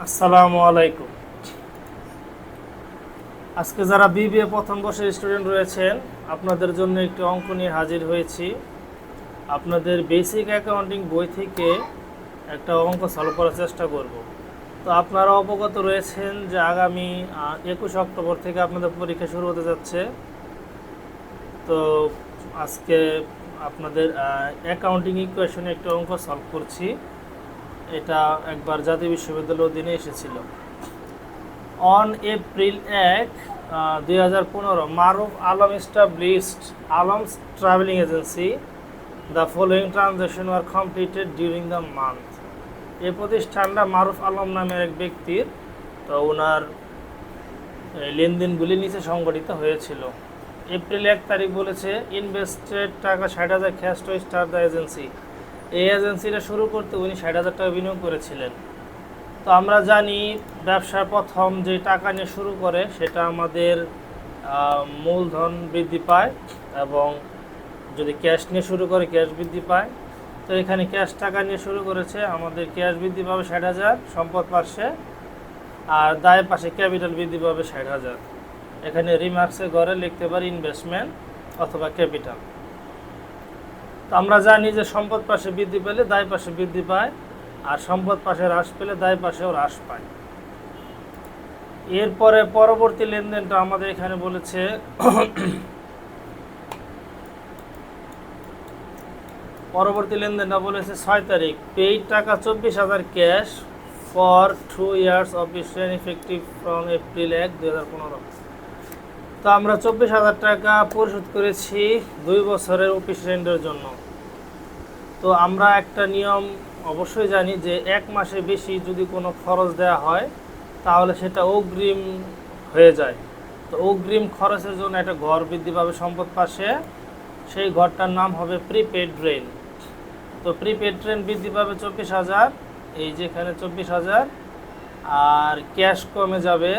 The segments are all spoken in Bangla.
আসসালামু আলাইকুম। আজকে যারা বিবিএ প্রথম বর্ষের স্টুডেন্ট রয়েছেন, আপনাদের জন্য একটি অঙ্ক নিয়ে হাজির হয়েছি। আপনাদের বেসিক অ্যাকাউন্টিং বই থেকে একটা অঙ্ক সলভ করার চেষ্টা করব। তো আপনারা অবগত রয়েছেন যে আগামী 21 অক্টোবর থেকে আপনাদের পরীক্ষা শুরু হতে যাচ্ছে। তো আজকে আপনাদের অ্যাকাউন্টিং ইকুয়েশনে একটি অঙ্ক সলভ করছি। এটা একবার জাতীয় বিশ্ববিদ্যালয়ের অধীনে এসেছিল। On April 1, 2015, Maruf Alam established Alam's traveling agency. The following transactions were completed during the month. এই প্রতিষ্ঠানটা মারুফ আলম নামের এক ব্যক্তির, তো ওনার লেনদেনগুলি নিচে সংগঠিত হয়েছিল। এপ্রিল 1 তারিখ বলেছে ইনভেস্টেড টাকা 60,000 cash to start the agency. এই এজেন্সিটা শুরু করতে উনি 60,000 টাকা বিনিয়োগ করেছিলেন। তো আমরা জানি ব্যবসার প্রথম যে টাকা নিয়ে শুরু করে সেটা আমাদের মূলধন বৃদ্ধি পায়, এবং যদি ক্যাশ নিয়ে শুরু করে ক্যাশ বৃদ্ধি পায়। তো এখানে ক্যাশ টাকা নিয়ে শুরু করেছে, আমাদের ক্যাশ বৃদ্ধি পাবে 60,000 সম্পদ পাশে, আর দায় পাশে ক্যাপিটাল বৃদ্ধি পাবে 60,000। এখানে রিমার্কসের ঘরে লিখতে পারি ইনভেস্টমেন্ট অথবা ক্যাপিটাল। তো আমরা জানি যে সম্পদ পাশে বৃদ্ধি পেলে দায় পাশে বৃদ্ধি পায়, আর সম্পদ পাশে হ্রাস পেলে দায় পাশেও হ্রাস পায়। এরপরে পরবর্তী লেনদেনটা আমাদের এখানে বলেছে পরবর্তী লেনদেনটা বলেছে 6 তারিখ, পেইড টাকা 24,000 cash for 2 years office rent effective from April 1, 2015। তো আমরা 24,000 টাকা পরিশোধ করেছি 2 বছরের অফিস রেন্টের জন্য। তো আমরা একটা নিয়ম অবশ্যই জানি যে 1 মাসে বেশি যদি কোনো খরচ দেওয়া হয় তাহলে সেটা অগ্রিম হয়ে যায়। তো অগ্রিম খরচের জন্য একটা ঘর বৃদ্ধি পাবে সম্পদ পাশে, সেই ঘরটার নাম হবে প্রিপেড রেন্ট। তো প্রিপেড রেন্ট বৃদ্ধি পাবে 24,000, এই যেখানে 24,000, আর ক্যাশ কমে যাবে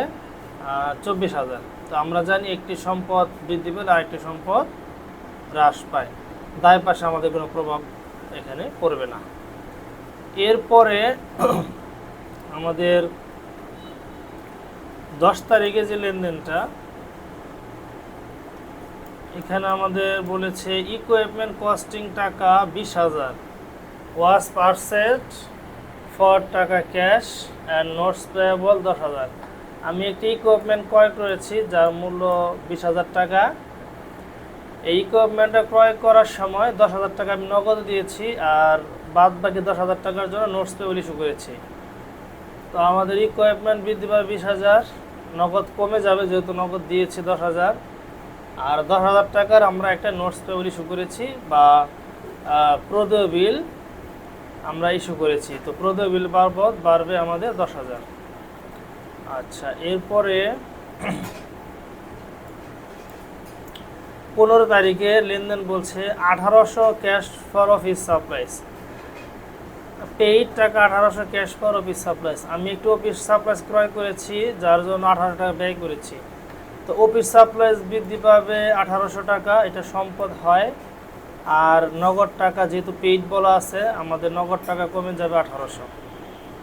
24,000। তো আমরা জানি একটি সম্পদ বৃদ্ধি পেলে আরেকটি সম্পদ হ্রাস পায়, দায় পাশে আমাদের কোনো প্রভাব এখানে পড়বে না। এরপরে আমাদের 10 তারিখে যে লেনদেনটা, এখানে আমাদের বলেছে ইকুইপমেন্ট কস্টিং টাকা 20,000 ওয়াজ পারচেজড ফর টাকা ক্যাশ অ্যান্ড নোটস পেয়েবল 10,000। আমি একটি ইকুইপমেন্ট ক্রয় করেছি যার মূল্য 20,000 টাকা। এই ইকুইপমেন্টটা ক্রয় করার সময় 10,000 টাকা আমি নগদ দিয়েছি, আর বাদ বাকি 10,000 টাকার জন্য নোটস পেয়েবল ইস্যু করেছি। তো আমাদের ইকুইপমেন্ট বৃদ্ধি পাবে 20,000, নগদ কমে যাবে যেহেতু নগদ দিয়েছি 10,000, আর 10,000 টাকার আমরা একটা নোটস পেয়েবল ইস্যু করেছি বা প্রদেয় বিল আমরা ইস্যু করেছি। তো প্রদেয় বিল বাবদ বাড়বে আমাদের 10,000। আচ্ছা, এরপরে 15 তারিখে লেনদেন বলছে 1800 cash for office supplies. Paid টাকা 1800 ক্যাশ ফর অফিস সাপ্লাইস। আমি একটু অফিস সাপ্লাইস ক্রয় করেছি যার জন্য 1800 টাকা ব্যয় করেছি। তো অফিস সাপ্লাইস বৃদ্ধি পাবে 1800 টাকা, এটা সম্পদ হয়। আর নগদ টাকা যেহেতু পেইড বলা আছে, আমাদের নগদ টাকা কমে যাবে 1800।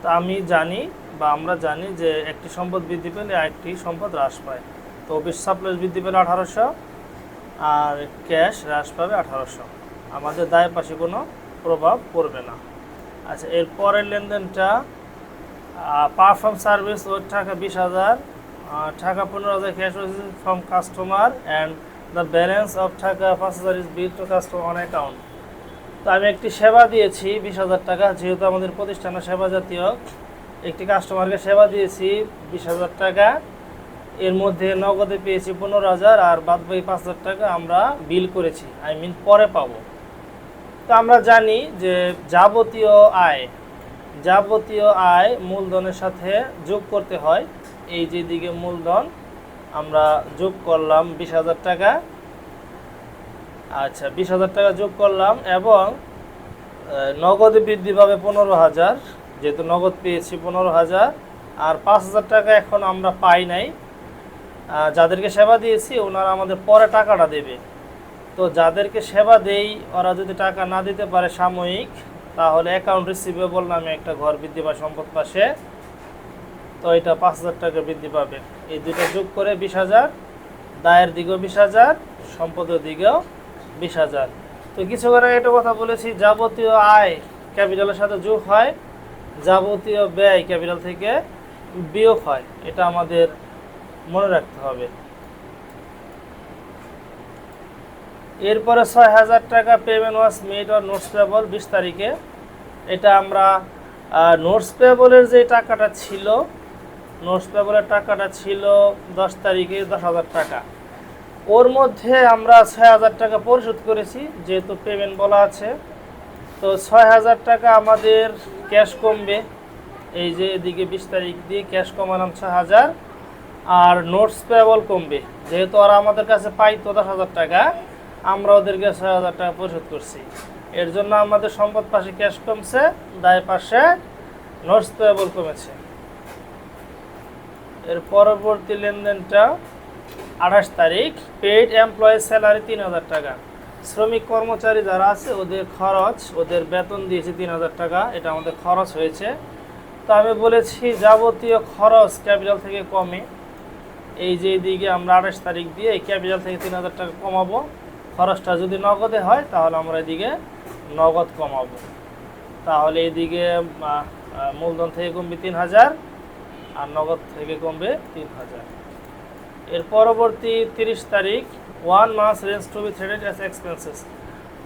তো আমি জানি বা আমরা জানি যে একটি সম্পদ বৃদ্ধি পেলে আরেকটি সম্পদ হ্রাস পায়। তো অফিস সাপ্লাইস বৃদ্ধি পেলে 1800, আর ক্যাশ হ্রাস পাবে 1800, আমাদের দায় পাশে কোনো প্রভাব পড়বে না। আচ্ছা, এর পরের লেনদেনটা পারফর্ম সার্ভিস ওর টাকা 20,000, টাকা 15,000 cash from customer, and the balance of টাকা 5,000 is bill to customer on account. তো আমি একটি সেবা দিয়েছি 20,000 টাকা, যেহেতু আমাদের প্রতিষ্ঠানের সেবা জাতীয়, একটি কাস্টমারকে সেবা দিয়েছি 20,000 টাকা। এর মধ্যে নগদে পেয়েছি 15,000, আর বাদ বাকি 5,000 টাকা আমরা বিল করেছি, পরে পাবো। তো আমরা জানি যে যাবতীয় আয় মূলধনের সাথে যোগ করতে হয়। এই যে দিকে মূলধন আমরা যোগ করলাম 20,000 টাকা। আচ্ছা, 20,000 টাকা যোগ করলাম, এবং নগদে বৃদ্ধি পাবে 15,000, যেহেতু নগদ পেয়েছি 15,000, আর 5,000 টাকা এখন আমরা পাই নাই। যাদেরকে সেবা দিয়েছি ওনারা আমাদের পরে টাকাটা দেবে। তো যাদেরকে সেবা দেই ওরা যদি টাকা না দিতে পারে সাময়িক, তাহলে অ্যাকাউন্ট রিসিভেবল নামে একটা ঘর বৃদ্ধি পায় সম্পদ পাশে, তো এটা 5,000 টাকা বৃদ্ধি পাবে। এই দুইটা যোগ করে 20,000, দায়ের দিকেও 20,000, সম্পদের দিকেও 20,000। তো কিছুক্ষণ আগে একটা কথা বলেছি, যাবতীয় আয় ক্যাপিটালের সাথে যোগ হয়, যাবতীয় ব্যয় ক্যাপিটাল থেকে বিয়োগ হয়। এটা আমাদের মনে রাখতে হবে। এরপরে 6,000 টাকা payment was made or notes payable 20 তারিখে। এটা আমরা নোটস পেয়েবলের যে টাকাটা ছিল, নোটস পেয়েবলের টাকাটা ছিল 10 তারিখে 10,000 টাকা। ওর মধ্যে আমরা 6,000 টাকা পরিশোধ করেছি, যেহেতু পেমেন্ট বলা আছে। তো 6,000 টাকা আমাদের ক্যাশ কমবে, এই যে এদিকে 20 তারিখ দিয়ে ক্যাশ কমালাম 6,000, আর নোটস পেয়েবল কমবে, যেহেতু ওরা আমাদের কাছে পাইতো 10,000 টাকা, আমরা ওদেরকে 6,000 টাকা পরিশোধ করছি। এর জন্য আমাদের সম্পদ পাশে ক্যাশ কমছে, দায় পাশে নোটস পেয়েবল কমেছে। এর পরবর্তী লেনদেনটা 28 তারিখ, পেইড এমপ্লয়ি স্যালারি 3,000 টাকা। শ্রমিক কর্মচারী যারা আছে ওদের খরচ, ওদের বেতন দিয়েছি 3,000 টাকা, এটা আমাদের খরচ হয়েছে। তো আমি বলেছি যাবতীয় খরচ ক্যাপিটাল থেকে কমে, এই যে দিকে আমরা 28 তারিখ দিয়ে এই ক্যাপিটাল থেকে 3,000 টাকা কমাবো। খরচটা যদি নগদে হয় তাহলে আমরা এদিকে নগদ কমাবো, তাহলে এইদিকে মূলধন থেকে কমবে 3,000 আর নগদ থেকে কমবে 3,000। এর পরবর্তী 30 তারিখ, 1 মাস rent to be treated as expenses.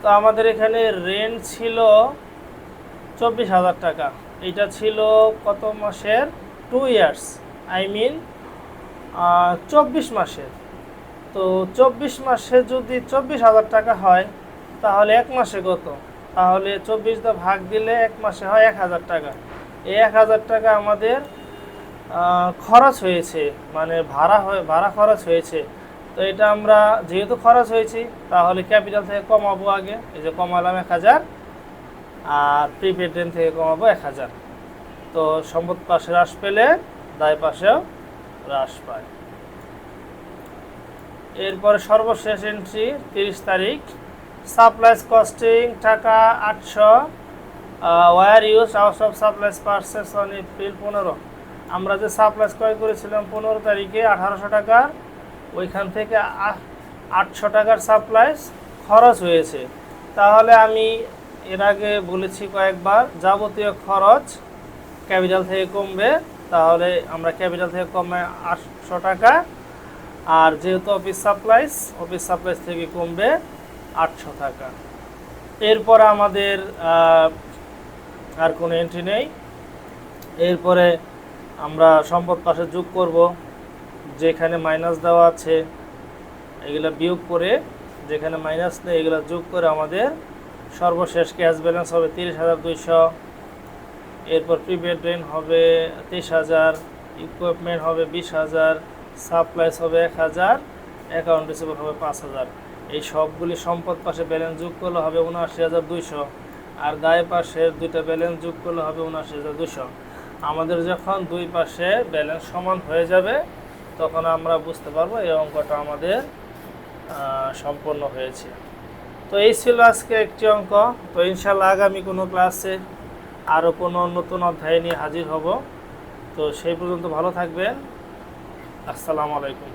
তো আমাদের এখানে রেন্ট ছিল 24,000 টাকা। এটা ছিল কত মাসের? 2 ইয়ার্স, আই মিন 24 মাসের। তো 24 মাসে যদি 24,000 টাকা হয় তাহলে এক মাসে কত? তাহলে 24 দিয়ে ভাগ দিলে এক মাসে হয় 1,000 টাকা। এই 1,000 টাকা আমাদের খরচ হয়েছে, মানে ভাড়া খরচ হয়েছে। তো এটা আমরা যেহেতু খরচ হয়েছি তাহলে ক্যাপিটাল থেকে কমাবো আগে, এই যে কমালাম 1,000, আর প্রিপেড রেন্ট থেকে কমাবো 1,000। তো সম্পদ পাশে হ্রাস পেলে দায় পাশেও হ্রাস পায়। এরপরে সর্বশেষ এন্ট্রি 30 তারিখ, সাপ্লাইজ কস্টিং টাকা 800, were use out of supplies purchase on April 15। আমরা যে সাপ্লাইজ ক্রয় করেছিলাম 15 তারিখে 1,800 টাকার, ওইখান থেকে 800 টাকার সাপ্লাইজ খরচ হয়েছে। তাহলে আমি এর আগে বলেছি কয়েকবার, যাবতীয় খরচ ক্যাপিটাল থেকে কমবে, তাহলে আমরা ক্যাপিটাল থেকে কমে 800 টাকা, আর যেহেতু অফিস সাপ্লাইজ থেকে কমবে 800 টাকা। এরপরে আমাদের আর কোনো এন্ট্রি নেই। এরপরে আমরা সম্পদ পাশে যোগ করব, যেখানে মাইনাস দেওয়া আছে এগুলো বিয়োগ করে, যেখানে মাইনাস নেই এগুলো যোগ করে আমাদের সর্বশেষ ক্যাশ ব্যালেন্স হবে 30,200। এরপর প্রিপেড রেন্ট হবে 23,000, ইকুইপমেন্ট হবে 20,000, সাপ্লাইস হবে 1,000, অ্যাকাউন্ট রিসিভেবল হবে 5,000। এই সবগুলি সম্পদ পাশে ব্যালেন্স যোগ করলে হবে 79,200, আর দায় পাশের দুইটা ব্যালেন্স যোগ করলে হবে 79,200। আমাদের যখন দুই পাশে ব্যালেন্স সমান হয়ে যাবে তখন আমরা বুঝতে পারবো এই অঙ্কটা আমাদের সম্পন্ন হয়েছে। তো এই ছিল আজকে একটি অঙ্ক। তো ইনশাল্লাহ আগামী কোনো ক্লাসে আরও কোনো নতুন অধ্যায় নিয়ে হাজির হব। তো সেই পর্যন্ত ভালো থাকবেন। আসসালামু আলাইকুম।